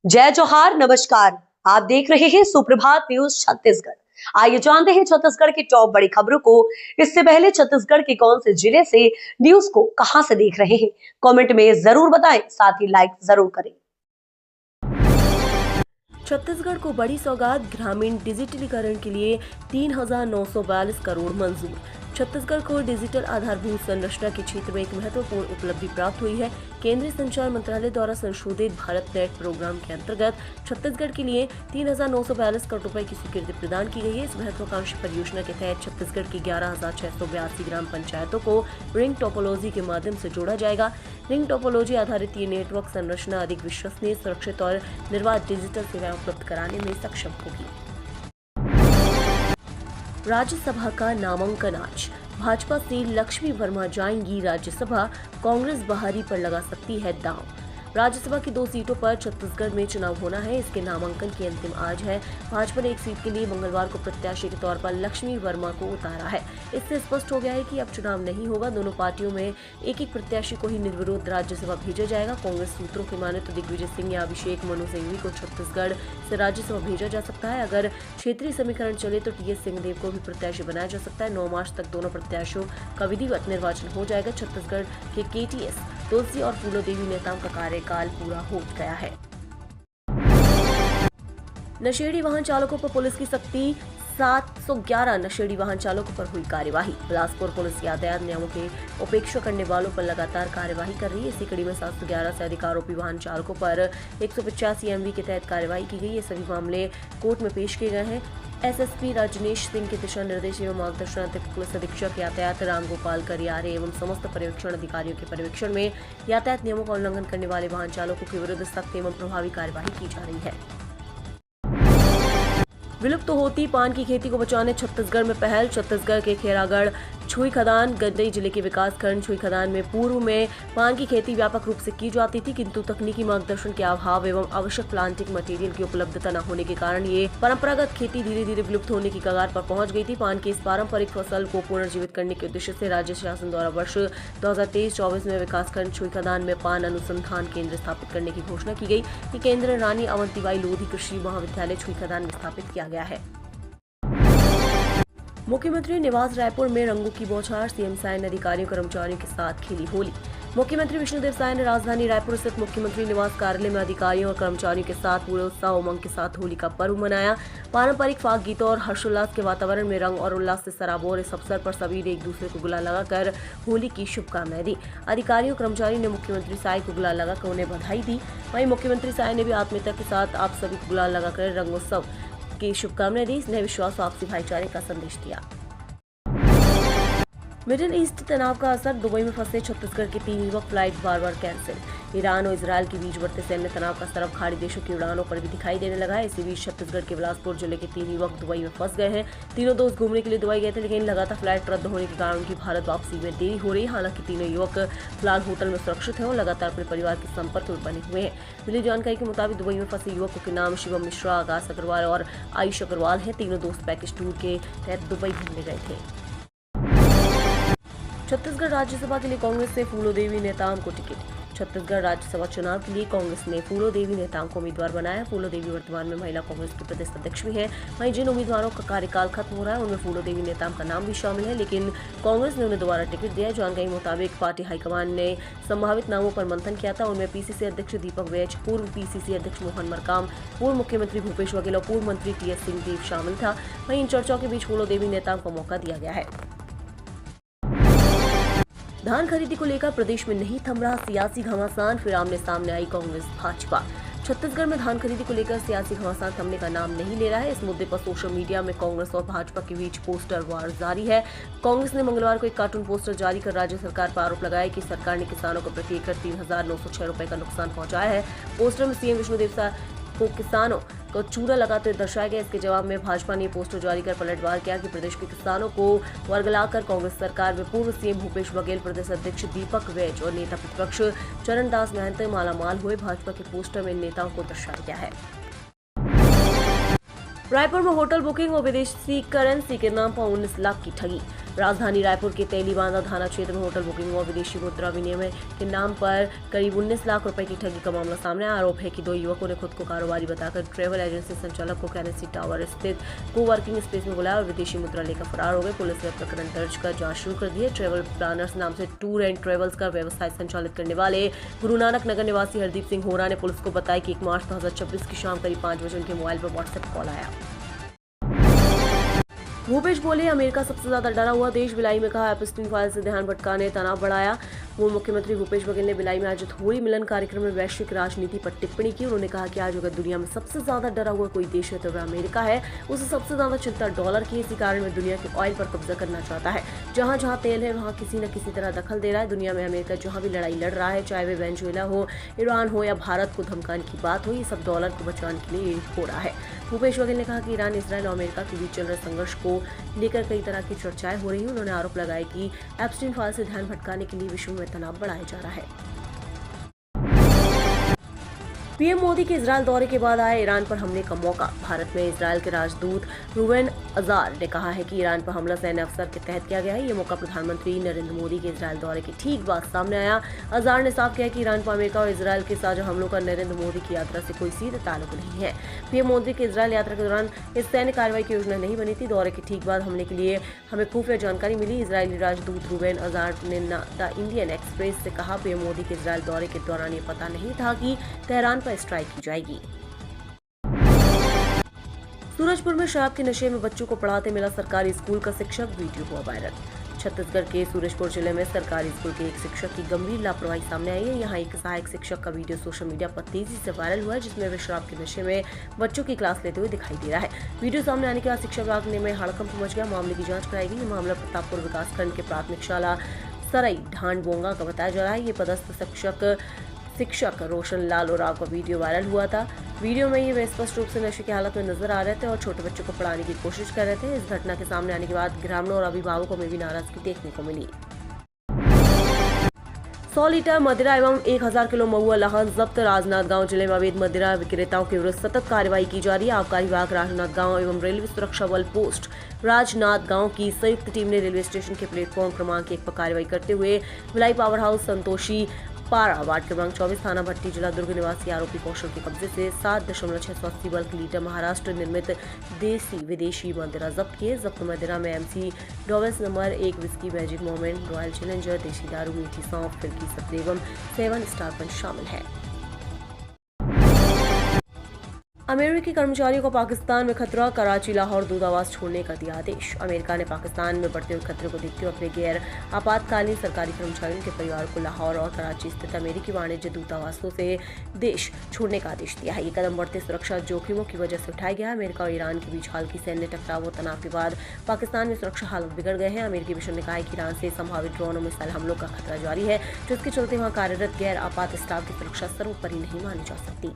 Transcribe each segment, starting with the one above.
जय जोहार, नमस्कार। आप देख रहे हैं सुप्रभात न्यूज छत्तीसगढ़। आइए जानते हैं छत्तीसगढ़ की टॉप बड़ी खबरों को। इससे पहले छत्तीसगढ़ के कौन से जिले से न्यूज को कहां से देख रहे हैं, कमेंट में जरूर बताएं, साथ ही लाइक जरूर करें। छत्तीसगढ़ को बड़ी सौगात, ग्रामीण डिजिटलीकरण के लिए 3,942 करोड़ मंजूर। छत्तीसगढ़ को डिजिटल आधारभूत संरचना के क्षेत्र में एक महत्वपूर्ण उपलब्धि प्राप्त हुई है। केंद्रीय संचार मंत्रालय द्वारा संशोधित भारत नेट प्रोग्राम के अंतर्गत छत्तीसगढ़ के लिए 3,942 करोड़ रुपए की स्वीकृति प्रदान की गई है। इस महत्वाकांक्षी परियोजना के तहत छत्तीसगढ़ की 11,682 ग्राम पंचायतों को रिंग टोपोलॉजी के माध्यम से जोड़ा जाएगा। रिंग टोपोलॉजी आधारित ये नेटवर्क संरचना अधिक विश्वसनीय, सुरक्षित और निर्बाध डिजिटल सेवाएं उपलब्ध कराने में सक्षम होगी। राज्यसभा का नामांकन आज। भाजपा से लक्ष्मी वर्मा जाएंगी राज्यसभा, कांग्रेस बहारी पर लगा सकती है दांव। राज्यसभा की 2 सीटों पर छत्तीसगढ़ में चुनाव होना है। इसके नामांकन की अंतिम आज है। भाजपा ने एक सीट के लिए मंगलवार को प्रत्याशी के तौर पर लक्ष्मी वर्मा को उतारा है। इससे स्पष्ट हो गया है कि अब चुनाव नहीं होगा। दोनों पार्टियों में एक प्रत्याशी को ही निर्विरोध राज्यसभा भेजा जाएगा। कांग्रेस सूत्रों की माने तो दिग्विजय सिंह या अभिषेक मनु सिंघवी को छत्तीसगढ़ से राज्यसभा भेजा जा सकता है। अगर क्षेत्रीय समीकरण चले तो टी.एस. सिंहदेव को भी प्रत्याशी बनाया जा सकता है। 9 मार्च तक दोनों प्रत्याशियों का विधिवत निर्वाचन हो जाएगा। छत्तीसगढ़ के केटीएस तुलसी और फूलो देवी नेताओं का कार्यकाल पूरा हो गया है। नशेड़ी वाहन चालकों पर पुलिस की सख्ती। 711 नशेड़ी वाहन चालकों पर हुई कार्यवाही। बिलासपुर पुलिस यातायात नियमों की उपेक्षा करने वालों पर लगातार कार्यवाही कर रही है। इसी कड़ी में 711 से अधिक आरोपी वाहन चालकों पर 185 MV के तहत कार्यवाही की गई। ये सभी मामले कोर्ट में पेश किए गए हैं। एसएसपी राजनेश सिंह के दिशा निर्देश एवं मार्गदर्शन अतिरिक्त पुलिस अधीक्षक यातायात रामगोपाल करियारे एवं समस्त पर्यवेक्षण अधिकारियों के पर्यवेक्षण में यातायात नियमों का उल्लंघन करने वाले वाहन चालकों के विरुद्ध सख्त एवं प्रभावी कार्यवाही की जा रही है। विलुप्त होती पान की खेती को बचाने छत्तीसगढ़ में पहल। छत्तीसगढ़ के खेरागढ़ छुई खदान गंडई जिले के विकास खंड छुई खदान में पूर्व में पान की खेती व्यापक रूप से की जाती थी, किंतु तकनीकी मार्गदर्शन के अभाव एवं आवश्यक प्लांटिंग मटेरियल की उपलब्धता न होने के कारण ये परंपरागत खेती धीरे धीरे विलुप्त होने की कगार पर पहुंच गई थी। पान की इस पारंपरिक फसल को पुनर्जीवित करने के उद्देश्य से राज्य शासन द्वारा वर्ष 2023-24 में विकासखंड छुई खदान में पान अनुसंधान केंद्र स्थापित करने की घोषणा की गई। ये केंद्र रानी अवंतीबाई लोधी कृषि महाविद्यालय छुई खदान में स्थापित किया गया है। मुख्यमंत्री निवास रायपुर में रंगों की बौछार। सीएम साय ने अधिकारियों कर्मचारियों के साथ खेली होली। मुख्यमंत्री विष्णुदेव साय ने राजधानी रायपुर स्थित मुख्यमंत्री निवास कार्यालय में अधिकारियों और कर्मचारियों के साथ पूरे उत्साह उमंग के साथ होली का पर्व मनाया। पारंपरिक फाग गीतों और हर्षोल्लास के वातावरण में रंग और उल्लास से सराबोर इस अवसर पर सभी ने एक दूसरे को गुलाल लगाकर होली की शुभकामनाएं दी। अधिकारियों कर्मचारियों ने मुख्यमंत्री साय को गुलाल लगाकर उन्हें बधाई दी। वहीं मुख्यमंत्री साय ने भी आत्मीयता के साथ आप सभी को गुलाल लगाकर रंगोत्सव की शुभकामनाएं दी। स्नेह, विश्वास, आपसी भाईचारे का संदेश दिया। मिडिल ईस्ट तनाव का असर। दुबई में फंसे छत्तीसगढ़ के 3 युवक, फ्लाइट बार कैंसिल। ईरान और इजरायल के बीच बढ़ते सैन्य तनाव का असर अब खाड़ी देशों की उड़ानों पर भी दिखाई देने लगा है। इसी बीच छत्तीसगढ़ के बिलासपुर जिले के 3 युवक दुबई में फंस गए हैं। तीनों दोस्त घूमने के लिए दुबई गए थे, लेकिन लगातार फ्लाइट रद्द होने के कारण उनकी भारत वापसी में देरी हो रही है। हालांकि तीनों युवक फिलहाल होटल में सुरक्षित हैं और लगातार अपने परिवार के संपर्क में बने हुए हैं। मिली जानकारी के मुताबिक दुबई में फंसे युवकों के नाम शिवम मिश्रा, आकाश अग्रवाल और आयुष अग्रवाल है। तीनों दोस्त पैकेज टूर के तहत दुबई घूमने गए थे। छत्तीसगढ़ राज्यसभा के लिए कांग्रेस से फूलो देवी नेताम को टिकट। छत्तीसगढ़ राज्यसभा चुनाव के लिए कांग्रेस ने फूलो देवी नेताम को उम्मीदवार बनाया। फूलो देवी वर्तमान में महिला कांग्रेस के प्रदेश अध्यक्ष भी हैं। वहीं जिन उम्मीदवारों का कार्यकाल खत्म हो रहा है उनमें फूलो देवी नेताम का नाम भी शामिल है, लेकिन कांग्रेस ने उन्हें दोबारा टिकट दिया। जानकारी के मुताबिक पार्टी हाईकमान ने संभावित नामों पर मंथन किया था। उनमें पीसीसी अध्यक्ष दीपक वैज, पूर्व पीसीसी अध्यक्ष मोहन मरकाम, पूर्व मुख्यमंत्री भूपेश बघेल और पूर्व मंत्री टी.एस. सिंहदेव शामिल था। वहीं इन चर्चाओं के बीच फूलो देवी नेताम को मौका दिया गया है। धान खरीदी को लेकर प्रदेश में नहीं थम रहा सियासी घमासान, फिर आमने सामने आई कांग्रेस भाजपा। छत्तीसगढ़ में धान खरीदी को लेकर सियासी घमासान थमने का नाम नहीं ले रहा है। इस मुद्दे पर सोशल मीडिया में कांग्रेस और भाजपा के बीच पोस्टर वार जारी है। कांग्रेस ने मंगलवार को एक कार्टून पोस्टर जारी कर राज्य सरकार पर आरोप लगाया कि सरकार ने किसानों को प्रति एकड़ 3,906 रुपए का नुकसान पहुंचाया है। पोस्टर में सीएम विष्णुदेव साय को किसानों को चूरा लगाते हुए दर्शाया गया। इसके जवाब में भाजपा ने पोस्टर जारी कर पलटवार किया कि प्रदेश के किसानों को वर्गलाकर कांग्रेस सरकार में पूर्व सीएम भूपेश बघेल, प्रदेश अध्यक्ष दीपक वैज और नेता प्रतिपक्ष चरणदास महंत मालामाल हुए। भाजपा के पोस्टर में नेताओं को दर्शाया गया है। रायपुर में होटल बुकिंग और विदेशी करेंसी के नाम पर 19 लाख की ठगी। राजधानी रायपुर के तेलीबांधा थाना क्षेत्र में होटल बुकिंग और विदेशी मुद्रा विनिमय के नाम पर करीब 19 लाख रुपए की ठगी का मामला सामने आया। आरोप है कि 2 युवकों ने खुद को कारोबारी बताकर ट्रैवल एजेंसी संचालक को कैनेसी टावर स्थित कोवर्किंग स्पेस में बुलाया और विदेशी मुद्रा लेकर फरार हो गए। पुलिस ने प्रकरण दर्ज कर जांच शुरू कर दी है। ट्रैवल प्लानर्स नाम से टूर एंड ट्रेवल्स का व्यवसाय संचालित करने वाले गुरु नानक नगर निवासी हरदीप सिंह होरा ने पुलिस को बताया कि 1 मार्च 2026 की शाम करीब 5 बजे उनके मोबाइल पर व्हाट्सएप कॉल आया। भूपेश बोले, अमेरिका सबसे ज्यादा डरा हुआ देश। भिलाई में कहा, एप्स्टीन फाइल से ध्यान भटका ने तनाव बढ़ाया। पूर्व मुख्यमंत्री भूपेश बघेल ने भिलाई में आयोजित होली मिलन कार्यक्रम में वैश्विक राजनीति पर टिप्पणी की। उन्होंने कहा कि आज अगर दुनिया में सबसे ज्यादा डरा हुआ कोई देश है तो वह अमेरिका है। उसे सबसे ज्यादा चिंता डॉलर की, इसी कारण वह दुनिया के ऑयल पर कब्जा करना चाहता है। जहां जहां तेल है वहां किसी न किसी तरह दखल दे रहा है। दुनिया में अमेरिका जहां भी लड़ाई लड़ रहा है, चाहे वे वेनेजुएला हो, ईरान हो या भारत को धमकाने की बात हो, ये सब डॉलर को बचाने के लिए हो रहा है। भूपेश बघेल ने कहा कि ईरान, इसराइल और अमेरिका के बीच चल रहे संघर्ष को लेकर कई तरह की चर्चाएं हो रही हैं। उन्होंने आरोप लगाया कि एप्स्टीन फाइल से ध्यान भटकाने के लिए विश्व में तनाव बढ़ाया जा रहा है। पीएम मोदी के इजरायल दौरे के बाद आए ईरान पर हमले का मौका। भारत में इजरायल के राजदूत रूवेन अजार ने कहा है कि ईरान पर हमला सैन्य अवसर के तहत किया गया है। ये मौका प्रधानमंत्री नरेंद्र मोदी के इजरायल दौरे के ठीक बाद सामने आया। अजार ने साफ किया कि ईरान पर अमेरिका और इजरायल के साझा हमलों का नरेंद्र मोदी की यात्रा से कोई सीधा ताल्लुक नहीं है। पीएम मोदी की इजरायल यात्रा के दौरान इस सैन्य कार्रवाई की योजना नहीं बनी थी। दौरे के ठीक बाद हमले के लिए हमें खुफिया जानकारी मिली। इजरायली राजदूत रूवेन अजार ने द इंडियन एक्सप्रेस से कहा, पीएम मोदी के इजरायल दौरे के दौरान ये पता नहीं था कि तेहरान पर स्ट्राइक की जाएगी। सूरजपुर में शराब के नशे में बच्चों को पढ़ाते मिला सरकारी स्कूल का शिक्षक, वीडियो हुआ वायरल। छत्तीसगढ़ के सूरजपुर जिले में सरकारी स्कूल के एक शिक्षक की गंभीर लापरवाही सामने आई है। यहाँ एक सहायक शिक्षक का वीडियो सोशल मीडिया पर तेजी से वायरल हुआ है, जिसमें वे शराब के नशे में बच्चों की क्लास लेते हुए दिखाई दे रहा है। वीडियो सामने आने के बाद शिक्षा विभाग में हड़कंप मच गया। मामले की जाँच कराई गई। ये मामला प्रतापपुर विकासखंड के प्राथमिक शाला सरई ढांडबोंगा का बताया जा रहा है। ये पदस्थ शिक्षक रोशन लाल उराव का वीडियो वायरल हुआ था। वीडियो में ये वे स्पष्ट रूप से नशे की हालत में नजर आ रहे थे और छोटे बच्चों को पढ़ाने की कोशिश कर रहे थे। इस घटना के सामने आने के बाद ग्रामीणों और अभिभावकों में भी नाराजगी देखने को मिली। 100 लीटर मदिरा एवं 1000 किलो महुआ लहन जब्त। राजनांदगांव जिले में अवैध मदिरा विक्रेताओं के विरुद्ध सतत कार्रवाई की जा रही है। आबकारी विभाग, राजनांदगांव एवं रेलवे सुरक्षा बल पोस्ट राजनांदगांव की संयुक्त टीम ने रेलवे स्टेशन के प्लेटफॉर्म क्रमांक 1 पर कार्रवाई करते हुए भिलाई पावर हाउस संतोषी पारा वार्ड क्रमांक 24 थाना भट्टी जिला दुर्ग निवासी आरोपी कौशल के कब्जे से 7.680 बल्क लीटर महाराष्ट्र निर्मित देसी विदेशी मदिरा जब्त किए। जब्त मदिरा में MC Dowell's number 1 whisky, magic moment, royal challenger, देसी दारू, मीठी सौंफ, फिरकी सत्तर एवं 7 स्टार पंच शामिल है। अमेरिकी कर्मचारियों को पाकिस्तान में खतरा, कराची लाहौर दूतावास छोड़ने का दिया आदेश। अमेरिका ने पाकिस्तान में बढ़ते हुए खतरे को देखते हुए अपने गैर आपातकालीन सरकारी कर्मचारियों के परिवार को लाहौर और कराची स्थित अमेरिकी वाणिज्य दूतावासों से देश छोड़ने का आदेश दिया है। ये कदम बढ़ते सुरक्षा जोखिमों की वजह से उठाया गया है। अमेरिका और ईरान के बीच हाल की सैन्य टकराव और तनाव के बाद पाकिस्तान में सुरक्षा हालत बिगड़ गए हैं। अमेरिकी मिशन ने कहा है कि ईरान से संभावित ड्रोन और मिसाइल हमलों का खतरा जारी है, जिसके चलते वहां कार्यरत गैर आपात स्टाफ की सुरक्षा सर्वोपरि नहीं मानी जा सकती।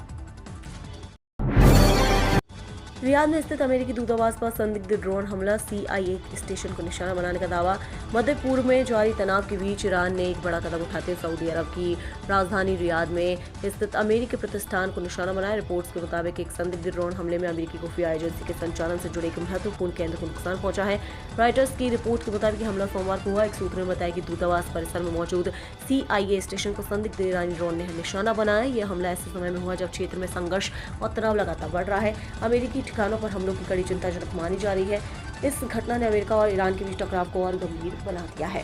रियाद में स्थित अमेरिकी दूतावास पर संदिग्ध ड्रोन हमला, CIA स्टेशन को निशाना बनाने का दावा। मध्य पूर्व में जारी तनाव के बीच ईरान ने एक बड़ा कदम उठाते हुए सऊदी अरब की राजधानी रियाद में स्थित अमेरिकी प्रतिष्ठान को निशाना बनाया। रिपोर्ट्स के मुताबिक एक संदिग्ध ड्रोन हमले में अमेरिकी खुफिया एजेंसी के संचालन से जुड़े एक महत्वपूर्ण केंद्र को नुकसान पहुंचा है। रॉयटर्स की रिपोर्ट के मुताबिक हमला सोमवार को हुआ। एक सूत्र ने बताया कि दूतावास परिसर में मौजूद CIA स्टेशन को संदिग्ध ईरानी ड्रोन ने निशाना बनाया। यह हमला ऐसे समय में हुआ जब क्षेत्र में संघर्ष और तनाव लगातार बढ़ रहा है। अमेरिकी ठिकानों पर हमलों की कड़ी चिंताजनक मानी जा रही है। इस घटना ने अमेरिका और ईरान के बीच टकराव को और गंभीर बना दिया है।